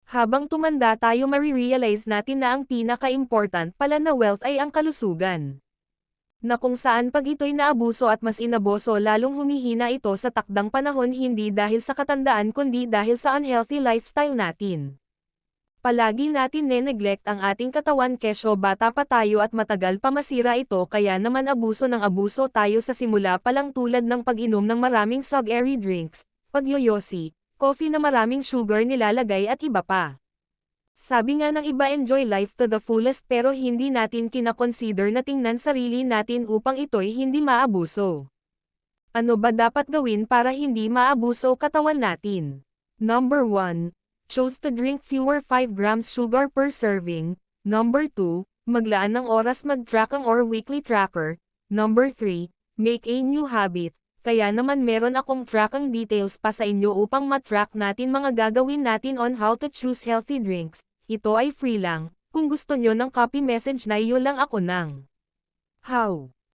Habang tumanda tayo marirealize natin na ang pinaka-important pala na wealth ay ang kalusugan. Na kung saan pag ito'y naabuso at mas inaboso lalong humihina ito sa takdang panahon hindi dahil sa katandaan kundi dahil sa unhealthy lifestyle natin. Palagi natin neglect ang ating katawan kesyo bata pa tayo at matagal pa masira ito kaya naman abuso ng abuso tayo sa simula pa lang tulad ng pag-inom ng maraming sugary drinks, pagyoyosi, coffee na maraming sugar nilalagay at iba pa. Sabi nga ng iba enjoy life to the fullest pero hindi natin kinakonsider na tingnan sarili natin upang ito'y hindi maabuso. Ano ba dapat gawin para hindi maabuso katawan natin? Number 1. Choose to drink fewer 5 grams sugar per serving. Number 2. Maglaan ng oras mag-track ang or weekly tracker. Number 3. Make a new habit. Kaya naman meron akong tracking details pa sa inyo upang matrack natin mga gagawin natin on how to choose healthy drinks. Ito ay free lang. Kung gusto nyo ng copy message na iyo lang ako ng how.